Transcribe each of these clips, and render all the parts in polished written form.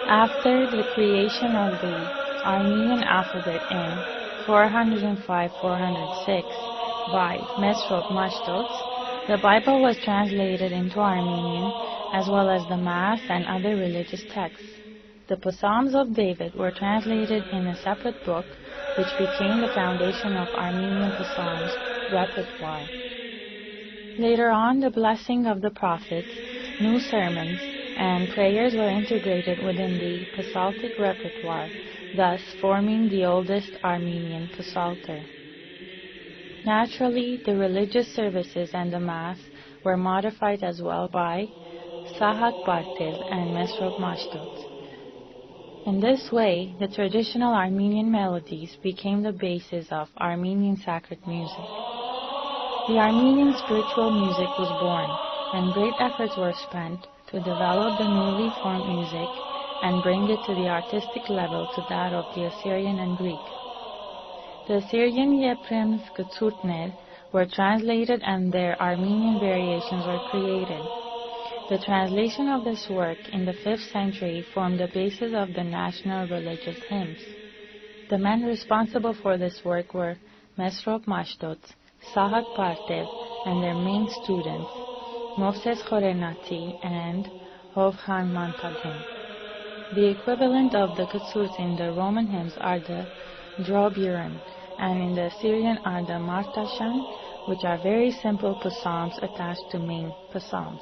After the creation of the Armenian alphabet in 405-406 by Mesrop Mashtots, the Bible was translated into Armenian as well as the Mass and other religious texts. The Psalms of David were translated in a separate book, which became the foundation of Armenian Psalms repertoire. Later on, the blessing of the prophets, new sermons, and prayers were integrated within the psaltic repertoire, thus forming the oldest Armenian psalter. Naturally, the religious services and the Mass were modified as well by Sahak Bartev and Mesrop Mashtot. In this way, the traditional Armenian melodies became the basis of Armenian sacred music. The Armenian spiritual music was born, and great efforts were spent to develop the newly formed music and bring it to the artistic level to that of the Assyrian and Greek. The Assyrian Yeprem's Gtsurtner were translated and their Armenian variations were created. The translation of this work in the 5th century formed the basis of the national religious hymns. The men responsible for this work were Mesrop Mashtot, Sahak Partev, and their main students, Moses Khorenati and Hovhan Mantagim. The equivalent of the Gtsurts in the Roman hymns are the Droburan, and in the Assyrian are the Martashan, which are very simple psalms attached to main psalms.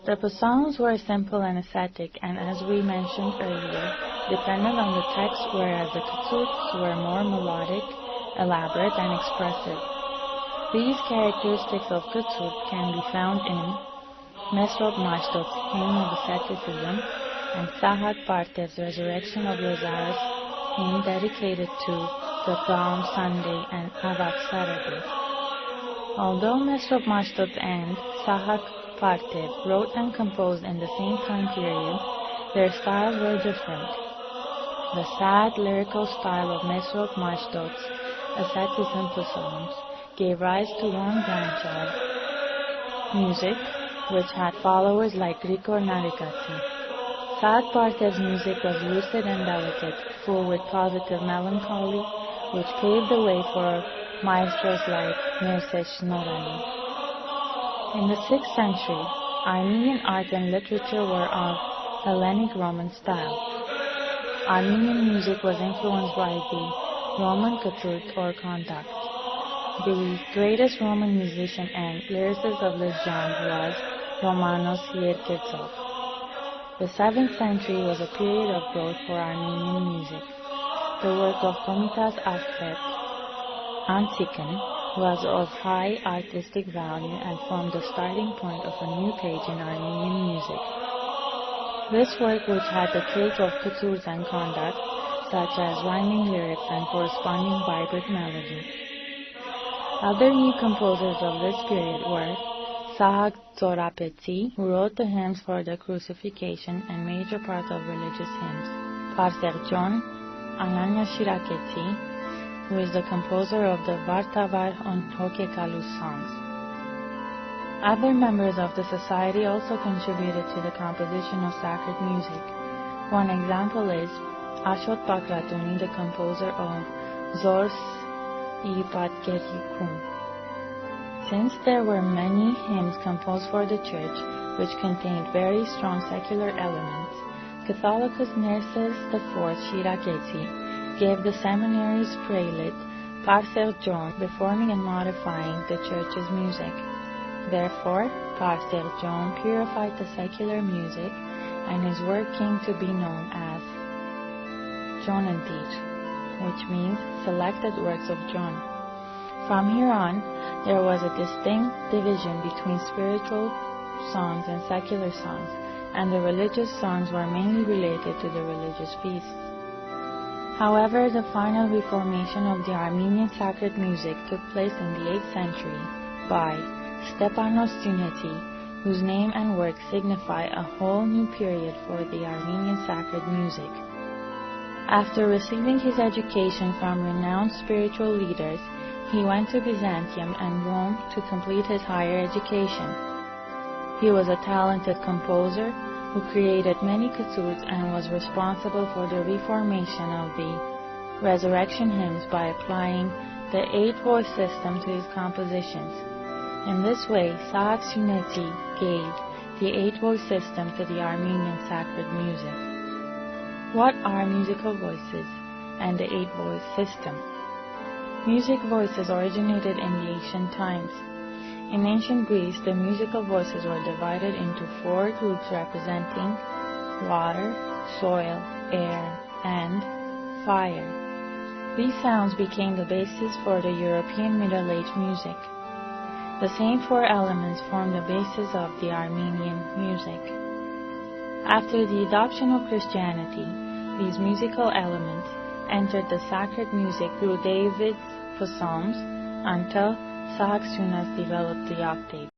The psalms were simple and ascetic, and as we mentioned earlier, depended on the text, whereas the Gtsurts were more melodic, elaborate, and expressive. These characteristics of Gtsurt can be found in Mesrop Mashtot's hymn of asceticism and Sahak Partev's resurrection of Lazarus, hymn dedicated to the Palm Sunday and Avak Saturday. Although Mesrop Mashtot and Sahak Partev wrote and composed in the same time period, their styles were different. The sad lyrical style of Mesrop Mashtot's asceticism psalms gave rise to one branch of music which had followers like Grigor Narikati. Sahak Partev's music was lucid and delicate, full with positive melancholy, which paved the way for maestros like Mirsesh Norani. In the 6th century, Armenian art and literature were of Hellenic Roman style. Armenian music was influenced by the Roman Gtsurt or contact. The greatest Roman musician and lyricist of this genre was Romanos Yerketsov. The 7th century was a period of growth for Armenian music. The work of Komitas Asvet Antiken was of high artistic value and formed the starting point of a new page in Armenian music. This work, which had the traits of Gtsurts and conduct, such as rhyming lyrics and corresponding vibrant melody. Other new composers of this period were Sahak Zorapetsi, who wrote the hymns for the crucifixion and major part of religious hymns, Parserjon, Ananya Shiraketsi, who is the composer of the Vartavar on Hokekalu songs. Other members of the society also contributed to the composition of sacred music. One example is Ashot Bakratuni, the composer of Zors I Patkeryikum. Since there were many hymns composed for the church, which contained very strong secular elements, Catholicus Nerses IV Shiraketsi gave the seminary's prelate Parser John reforming and modifying the church's music. Therefore, Parser John purified the secular music and his work came to be known as Jonantir, which means selected works of John. From here on, there was a distinct division between spiritual songs and secular songs, and the religious songs were mainly related to the religious feasts. However, the final reformation of the Armenian sacred music took place in the 8th century by Stepanos Tsuneti, whose name and work signify a whole new period for the Armenian sacred music. After receiving his education from renowned spiritual leaders, he went to Byzantium and Rome to complete his higher education. He was a talented composer who created many kasuts and was responsible for the reformation of the resurrection hymns by applying the 8-voice system to his compositions. In this way, Sahak Suneti gave the 8-voice system to the Armenian sacred music. What are musical voices and the 8-voice system? Music voices originated in the ancient times. In ancient Greece, the musical voices were divided into 4 groups representing water, soil, air, and fire. These sounds became the basis for the European Middle Age music. The same 4 elements form the basis of the Armenian music. After the adoption of Christianity, these musical elements entered the sacred music through David's psalms until Sahak Sunas developed the octave.